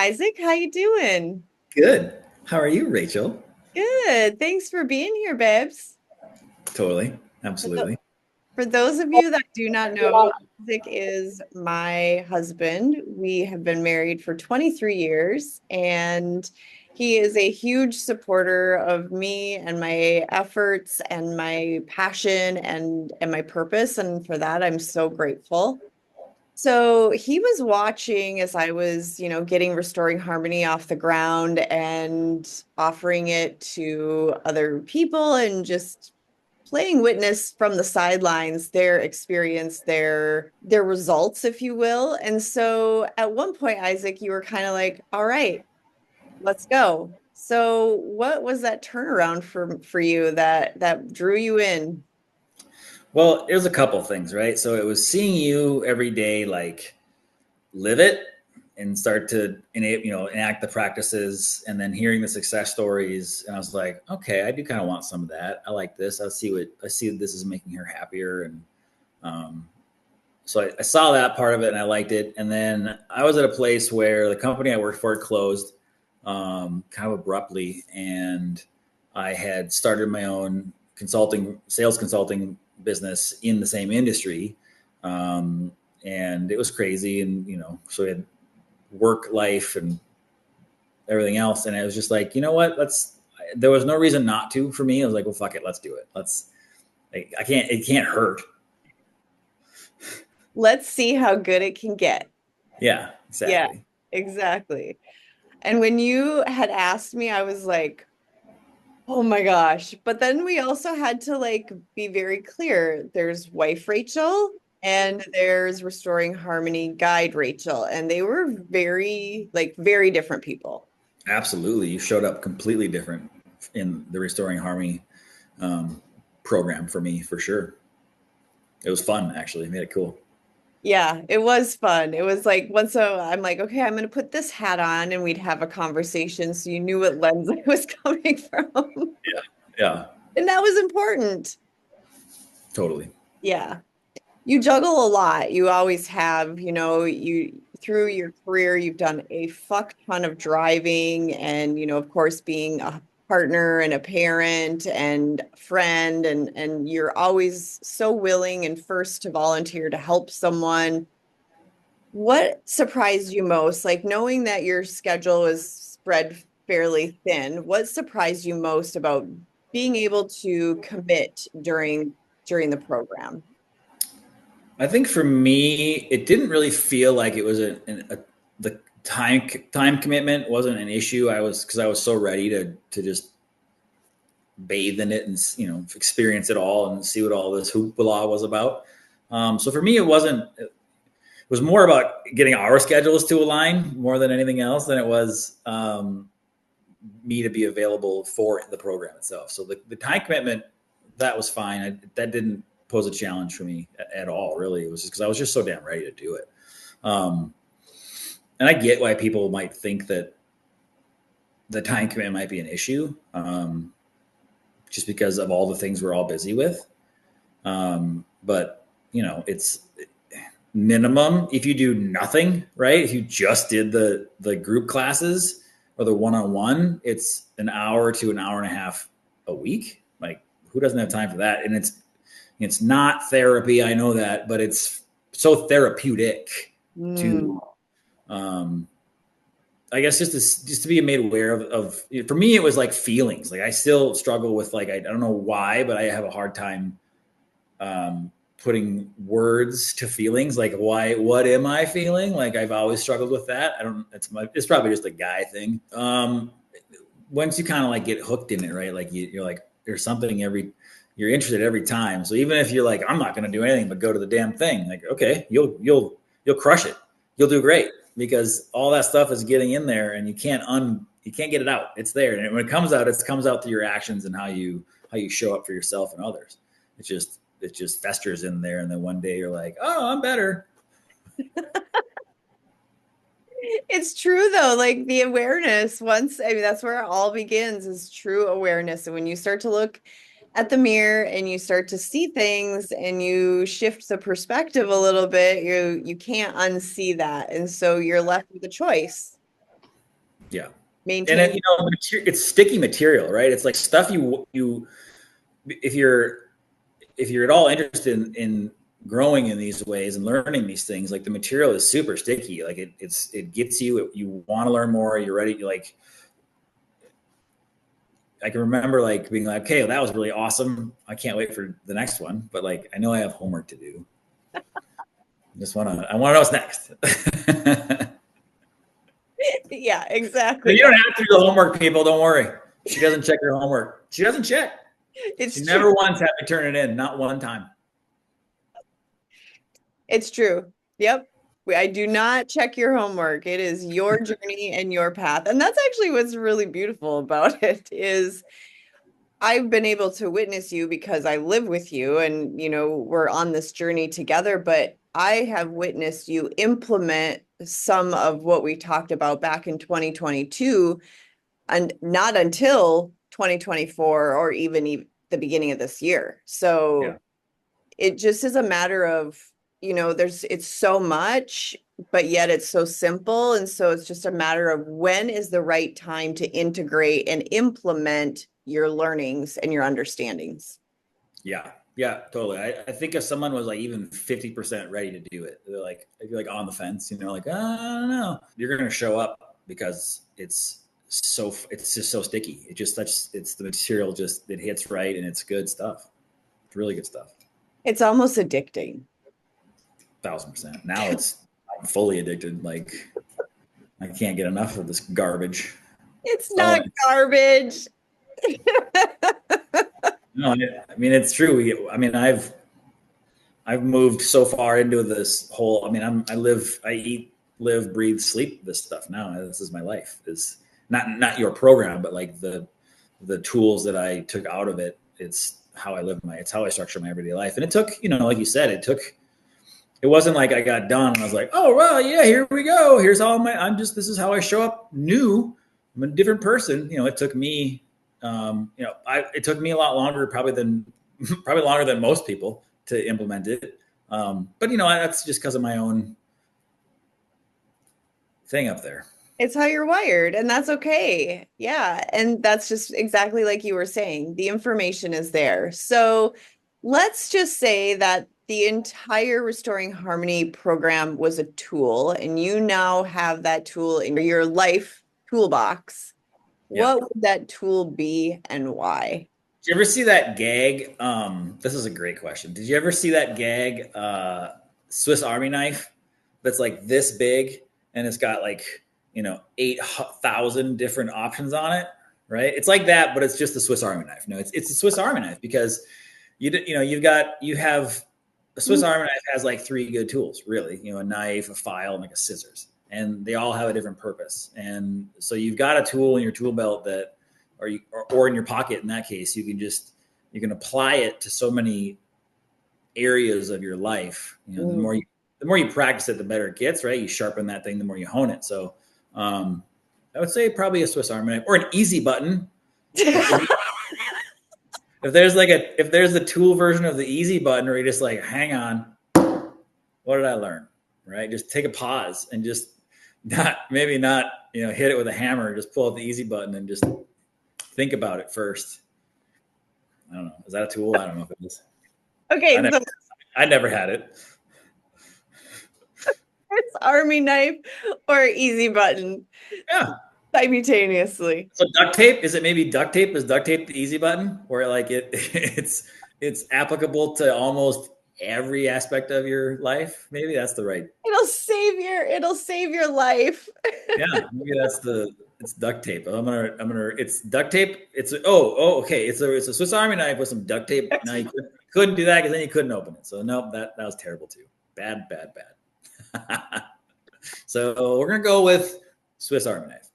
Isaac. How you doing? Good. How are you, Rachel? Good. Thanks for being here, babes. Totally. For tho- Absolutely. for those of you that do not know, Isaac is my husband. We have been married for 23 years, and he is a huge supporter of me and my efforts and my passion and my purpose. And for that, I'm so grateful. So he was watching as I was, getting Restoring Harmony off the ground and offering it to other people and just playing witness from the sidelines, their experience, their results, if you will. And so at one point, Isaac, you were kind of like, all right, let's go. So what was that turnaround for you that drew you in? Well, it was a couple things, right? So it was seeing you every day, like live it and start to enact the practices, and then hearing the success stories. And I was like, okay, I do kind of want some of that. I like this. I see that this is making her happier, and um, so I saw that part of it, and I liked it. And then I was at a place where the company I worked for closed kind of abruptly, and I had started my own sales consulting business in the same industry, um, and it was crazy. And so we had work life and everything else, and I was just like, you know what? Let's. There was no reason not to for me. I was like, well, fuck it, let's do it. Let's. I can't. It can't hurt. Let's see how good it can get. Yeah, Yeah, exactly. exactly. And when you had asked me, I was like, oh my gosh. But then we also had to be very clear. There's wife Rachel and there's Restoring Harmony guide Rachel. And they were very different people. Absolutely. You showed up completely different in the Restoring Harmony um, program for me, for sure. It was fun, actually. It made it cool. Yeah, it was fun. It was like once I'm like, okay, I'm gonna put this hat on and we'd have a conversation so you knew what lens I was coming from. Yeah. Yeah, And that was important. totally. Yeah. You juggle a lot. You always have, you through your career, you've done a fuck ton of driving and, of course, being a partner and a parent and friend and you're always so willing and first to volunteer to help someone. What surprised you most? Like knowing that your schedule is spread fairly thin, what surprised you most about being able to commit during the program? I think for me, it didn't really feel like it was the time commitment wasn't an issue. Because I was so ready to just bathe in it and experience it all and see what all this hoopla was about. So for me, it wasn't. It was more about getting our schedules to align more than anything else than it was me to be available for the program itself. So the time commitment, that was fine. That didn't pose a challenge for me at all. Really, it was just because I was just so damn ready to do it. Um, and I get why people might think that the time commitment might be an issue, just because of all the things we're all busy with. But it's minimum if you do nothing, right? If you just did the group classes or the one-on-one, it's an hour to an hour and a half a week. Like, who doesn't have time for that? And it's not therapy, I know that, but it's so therapeutic Mm. to um I guess just to be made aware of for me, it was like feelings. Like, I still struggle with, like, I don't know why, but I have a hard time putting words to feelings. Like, why? What am I feeling? Like, I've always struggled with that. I don't. It's probably just a guy thing. Once you kind of like get hooked in it, right? Like, you're like, there's something you're interested every time. So even if you're like, I'm not going to do anything but go to the damn thing, like, okay, you'll crush it. You'll do great, because all that stuff is getting in there, and you can't get it out. It's there, and when it comes out, it comes out through your actions and how you show up for yourself and others. It just festers in there, and then one day you're like, oh, I'm better. It's true though, like the awareness, I mean, that's where it all begins is true awareness. And when you start to look at the mirror and you start to see things and you shift the perspective a little bit, you can't unsee that. And so you're left with a choice. Yeah. And then, maintain. it's sticky material, right? It's like stuff if you're at all interested in growing in these ways and learning these things, like the material is super sticky. Like it gets you, you want to learn more. You're ready. You're like, I can remember like being like, okay, well, that was really awesome. I can't wait for the next one. But like, I know I have homework to do. I want to know what's next. Yeah, You exactly. don't have to do the homework, people. Don't worry. She doesn't check her homework. She doesn't check. She It's true. never once had me turn it in. Not one time. It's true. Yep. I do not check your homework. It is your journey and your path. And that's actually what's really beautiful about it is I've been able to witness you because I live with you and we're on this journey together, but I have witnessed you implement some of what we talked about back in 2022 and not until 2024 or even the beginning of this year. Yeah. So it just is a matter of, it's so much, but yet it's so simple. And so it's just a matter of when is the right time to integrate and implement your learnings and your understandings. Yeah. Yeah, totally. I think if someone was like even 50% ready to do it, they're like, if you're like on the fence, like, I don't know, you're going to show up because it's just so sticky. It's the material it hits right and it's good stuff. It's really good stuff. It's almost addicting. 1,000%. Now I'm fully addicted. Like I can't get enough of this garbage. It's Oh, not garbage. no, I mean it's true. I've moved so far into this whole. I mean, I eat, live, breathe, sleep this stuff now. This is my life. Is not your program, but like the tools that I took out of it. It's how I structure my everyday life. And it took, like you said, it wasn't like I got done and I was like, oh, well, yeah, here we go. Here's all this is how I show up new. I'm a different person. It took me, it took me a lot longer probably longer than most people to implement it. But that's just because of my own thing up there. It's how you're wired, and that's okay. Yeah. And that's just exactly like you were saying. The information is there. So let's just say that the entire Restoring Harmony program was a tool, and you now have that tool in your life toolbox. Yeah. What would that tool be and why? Did you ever see that gag? This is a great question. Did you ever see that gag, Swiss Army knife that's like this big and it's got like, 8,000 different options on it, right? It's like that, but it's just a Swiss Army knife. No, it's a Swiss Army knife because you have a Swiss Army knife has like three good tools, really, a knife, a file, and like a scissors, and they all have a different purpose. And so you've got a tool in your tool belt that or in your pocket. In that case, you can apply it to so many areas of your life. The more you practice it, the better it gets, right? You sharpen that thing, the more you hone it. So I would say probably a Swiss Army knife or an easy button. If there's a tool version of the easy button where you're just like, hang on, what did I learn? Right? Just take a pause and just not hit it with a hammer. Just pull out the easy button and just think about it first. I don't know. Is that a tool? I don't know if it is. Okay, so I never had it. it's Army knife or easy button Yeah. simultaneously. So duct tape, is it maybe duct tape? Is duct tape the easy button where like it's applicable to almost every aspect of your life? Maybe that's the right. It'll save your life. Yeah, maybe it's duct tape. It's duct tape. Okay. It's a Swiss Army knife with some duct tape. Now you couldn't do that because then you couldn't open it. So nope, that was terrible too. Bad. So we're gonna go with Swiss Army knife.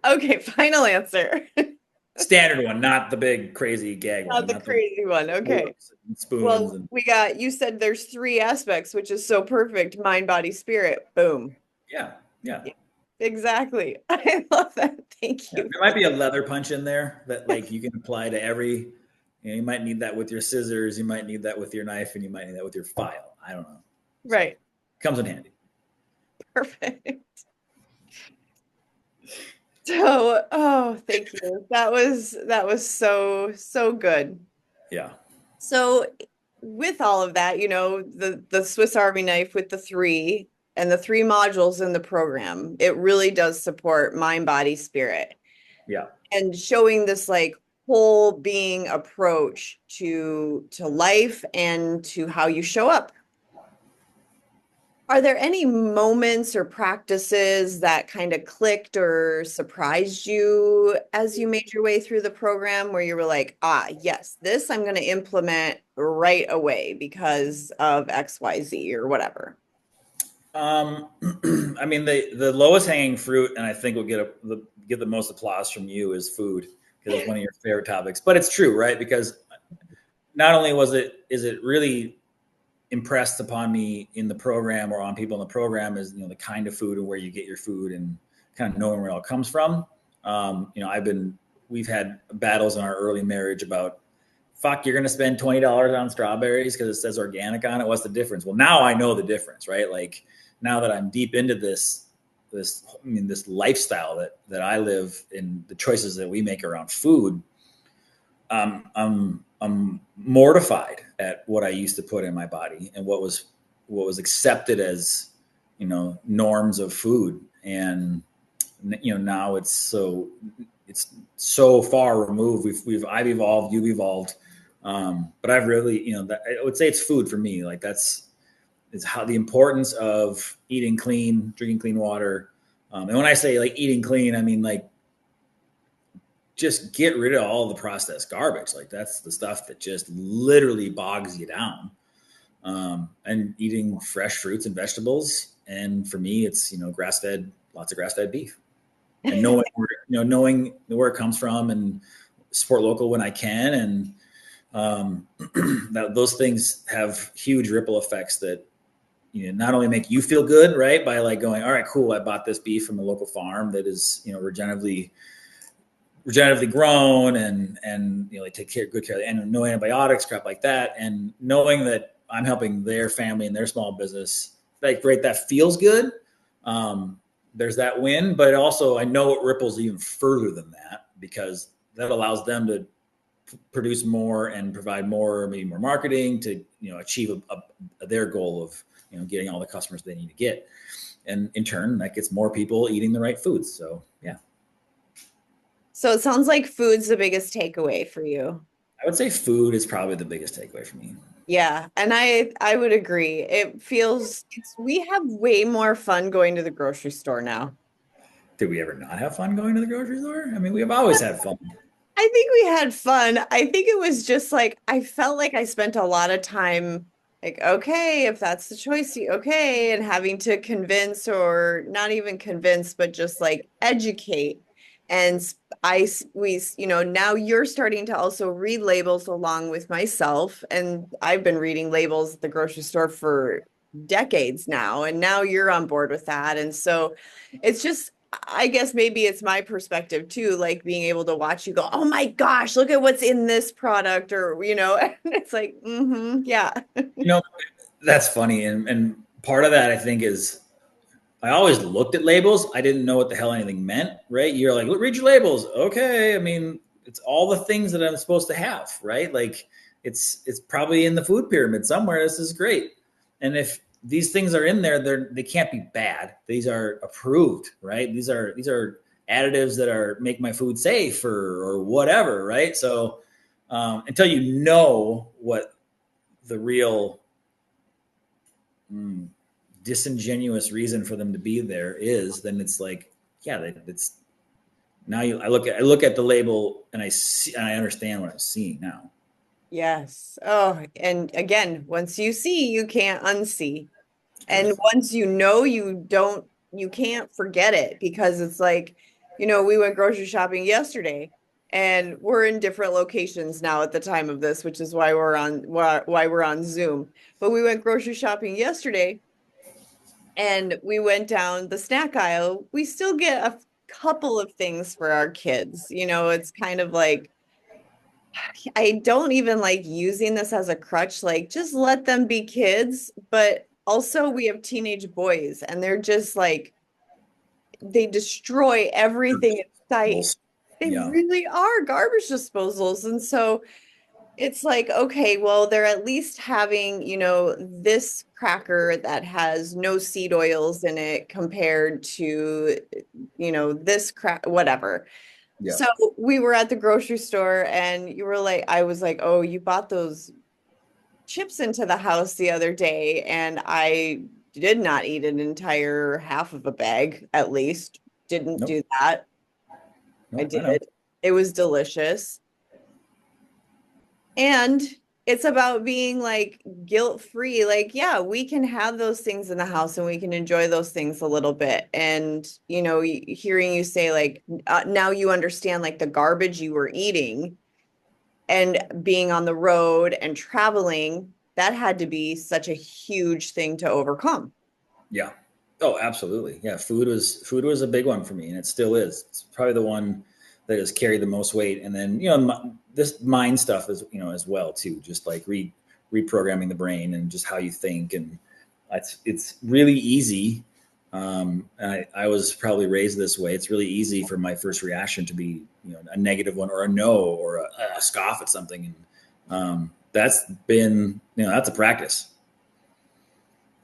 Okay, final answer. Standard one, not the big crazy gag Not one, the not the crazy one. Okay. spoons Well, and you said there's three aspects, which is so perfect. Mind, body, spirit. Boom. yeah. Exactly. I love that. Thank Yeah, you. there might be a leather punch in there that like you can apply to every. You might need that with your scissors. You might need that with your knife, and you might need that with your file. I don't know. Right. Comes in handy. Perfect. Oh, thank you. That was so good. Yeah. So with all of that, the Swiss Army knife with the three and the three modules in the program, it really does support mind, body, spirit. Yeah. And showing this like whole being approach to life and to how you show up. Are there any moments or practices that kind of clicked or surprised you as you made your way through the program where you were like, ah, yes, this I'm going to implement right away because of XYZ or whatever? Um, I mean, the lowest hanging fruit, and I think will get the most applause from you is food because it's one of your favorite topics. But it's true, right? Because not only is it really impressed upon me in the program or on people in the program is the kind of food and where you get your food and kind of knowing where it all comes from. We've had battles in our early marriage about fuck, you're gonna spend $20 on strawberries because it says organic on it. What's the difference? Well, now I know the difference, right? Like now that I'm deep into this lifestyle that I live in, the choices that we make around food, I'm mortified at what I used to put in my body and what was accepted as norms of food, and now it's so far removed. I've evolved, you've evolved, but I've really I would say it's food for me. Like it's how the importance of eating clean, drinking clean water, and when I say like eating clean, I mean like just get rid of all the processed garbage. Like that's the stuff that just literally bogs you down. And eating fresh fruits and vegetables. And for me, it's grass fed, lots of grass fed beef, and knowing where it comes from, and support local when I can, and those things have huge ripple effects that not only make you feel good, right, by like going, all right, cool, I bought this beef from a local farm that is regeneratively grown, and they take good care of it, and no antibiotics, crap like that, and knowing that I'm helping their family and their small business, like great, that feels good. There's that win, but also I know it ripples even further than that because that allows them to produce more and provide more, maybe more marketing to achieve their goal of getting all the customers they need to get, and in turn that gets more people eating the right foods. So yeah. So it sounds like food's the biggest takeaway for you. I would say food is probably the biggest takeaway for me. Yeah, and I would agree. We have way more fun going to the grocery store now. Did we ever not have fun going to the grocery store? I mean, we have always had fun. I think we had fun. I think it was just like I felt like I spent a lot of time like, okay, if that's the choice, okay, and having to convince or not even convince, but just like educate. And now you're starting to also read labels along with myself. And I've been reading labels at the grocery store for decades now. And now you're on board with that. And so it's just I guess maybe it's my perspective too, like being able to watch you go, oh my gosh, look at what's in this product, or and it's like, yeah. You know, that's funny, and part of that I think is I always looked at labels. I didn't know what the hell anything meant, right? You're like, read your labels, okay? I mean, it's all the things that I'm supposed to have, right? Like it's probably in the food pyramid somewhere. This is great, and if these things are in there, they can't be bad. These are approved, right? These are additives that are make my food safe or whatever, right? So until you know what the real disingenuous reason for them to be there is, then it's like, yeah, it's now I look at the label and I see and I understand what I'm seeing now. Yes. Oh, and again, once you see, you can't unsee. And Truth. once you can't forget it because it's like, we went grocery shopping yesterday and we're in different locations now at the time of this, which is why we're on Zoom. But we went grocery shopping yesterday and we went down the snack aisle. We still get a couple of things for our kids. It's kind of like I don't even like using this as a crutch, like just let them be kids. But also, we have teenage boys and they're just like, they destroy everything in site. They Yeah. really are garbage disposals. And so it's like, okay, well, they're at least having, this cracker that has no seed oils in it compared to, this crack, whatever. Yeah. So we were at the grocery store and I was like, oh, you bought those chips into the house the other day, and I did not eat an entire half of a bag, at least. Didn't Nope. do that. I Nope. I know. did. It was delicious. And it's about being like guilt free. Like, yeah, we can have those things in the house and we can enjoy those things a little bit. And, hearing you say, like, now you understand like the garbage you were eating and being on the road and traveling, that had to be such a huge thing to overcome. Yeah. Oh, absolutely. Yeah. Food was a big one for me, and it still is. It's probably the one that has carried the most weight. And then this mind stuff is as well too. Just like reprogramming the brain and just how you think, and it's really easy. And I was probably raised this way. It's really easy for my first reaction to be a negative one or a no or a scoff at something, and that's been that's a practice.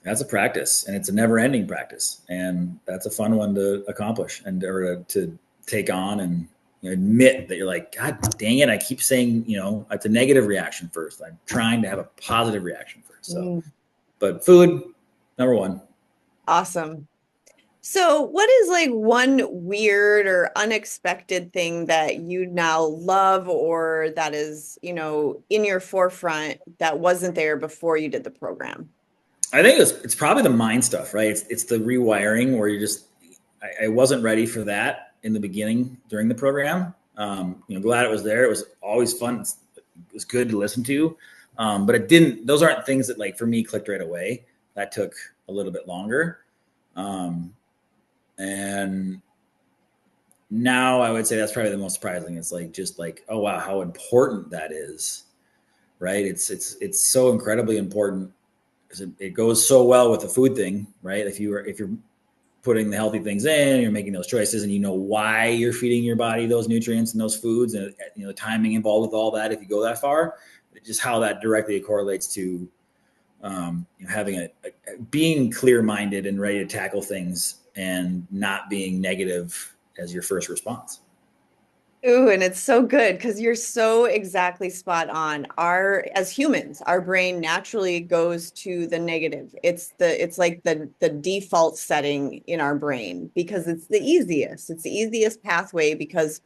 That's a practice, and it's a never-ending practice, and that's a fun one to accomplish and or to take on, and admit that you're like, God dang it, I keep saying it's a negative reaction first. I'm trying to have a positive reaction first. So, Mm, but food, number one. awesome. So, what is like one weird or unexpected thing that you now love or that is, in your forefront that wasn't there before you did the program? I think it's probably the mind stuff, right? It's the rewiring where I wasn't ready for that in the beginning during the program. Glad it was there. It was always fun. It was good to listen to, but it didn't. Those aren't things that like for me clicked right away. That took a little bit longer, and now I would say that's probably the most surprising. It's like just like, oh wow, how important that is, right? It's so incredibly important because it goes so well with the food thing, right? If you're putting the healthy things in, you're making those choices, and you know why you're feeding your body those nutrients and those foods, and the timing involved with all that. If you go that far, just how that directly correlates to having being clear-minded and ready to tackle things, and not being negative as your first response. Ooh, and it's so good because you're so exactly spot on. As humans, our brain naturally goes to the negative. It's like the default setting in our brain because it's the easiest. It's the easiest pathway because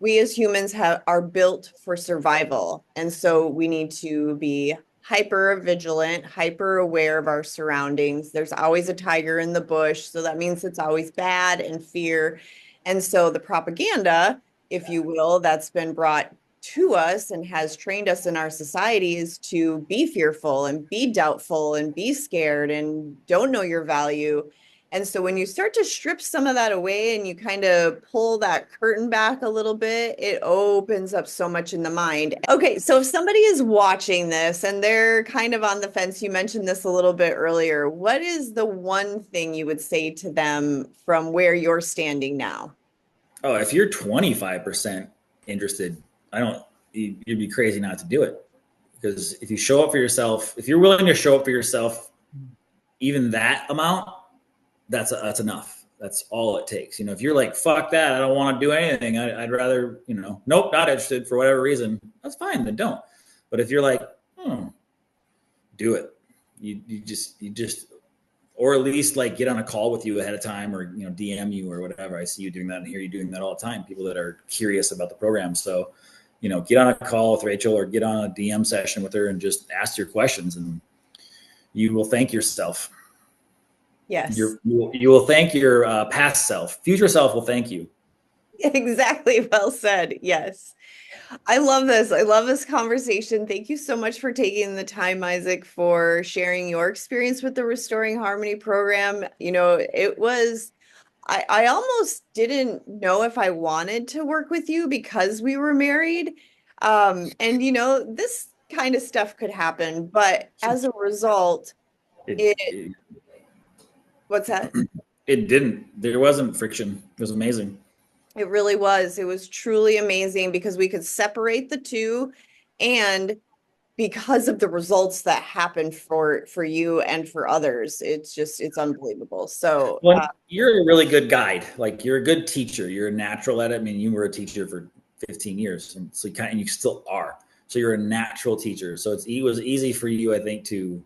we as humans are built for survival. And so we need to be hyper vigilant, hyper aware of our surroundings. There's always a tiger in the bush. So that means it's always bad and fear. And so the propaganda, if you will, that's been brought to us and has trained us in our societies to be fearful and be doubtful and be scared and don't know your value. And so when you start to strip some of that away and you kind of pull that curtain back a little bit, it opens up so much in the mind. Okay, so if somebody is watching this and they're kind of on the fence, you mentioned this a little bit earlier, what is the one thing you would say to them from where you're standing now? Oh, if you're 25% interested, I don't. You'd be crazy not to do it, because if you show up for yourself, if you're willing to show up for yourself, even that amount, that's enough. That's all it takes. If you're like, fuck that, I don't want to do anything. I'd rather, nope, not interested for whatever reason. That's fine. Then don't. But if you're like, do it. You just, or at least like get on a call with you ahead of time, or DM you or whatever. I see you doing that and hear you doing that all the time. People that are curious about the program. So, get on a call with Rachel or get on a DM session with her and just ask your questions, and you will thank yourself. Yes. You will thank your past self. Future self will thank you. Exactly. Well said. Yes. I love this. I love this conversation. Thank you so much for taking the time, Isaac, for sharing your experience with the Restoring Harmony program. I almost didn't know if I wanted to work with you because we were married. And this kind of stuff could happen, but as a result, It, it, it, what's that? it didn't. There wasn't friction. It was amazing. It really was. It was truly amazing because we could separate the two, and because of the results that happened for you and for others, it's unbelievable. So, Well, you're a really good guide. Like you're a good teacher. You're a natural at it. I mean, you were a teacher for 15 years, and so and you still are. So you're a natural teacher. So it was easy for you, I think, to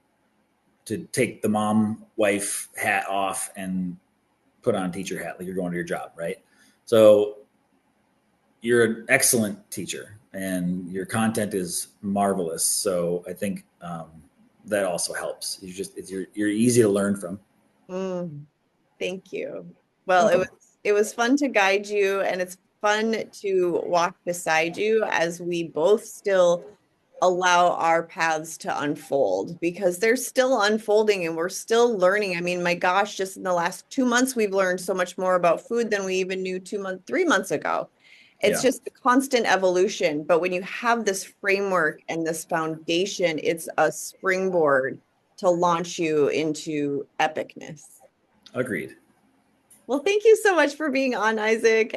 take the mom wife hat off and put on teacher hat, like you're going to your job, right? So you're an excellent teacher, and your content is marvelous. So I think that also helps. You're easy to learn from. mm, thank you. Well, Welcome. it was fun to guide you, and it's fun to walk beside you as we both still allow our paths to unfold, because they're still unfolding and we're still learning. I mean, my gosh, just in the last 2 months, we've learned so much more about food than we even knew 2 months, 3 months ago. It's Yeah, just a constant evolution. But when you have this framework and this foundation, it's a springboard to launch you into epicness. agreed. Well, thank you so much for being on, Isaac.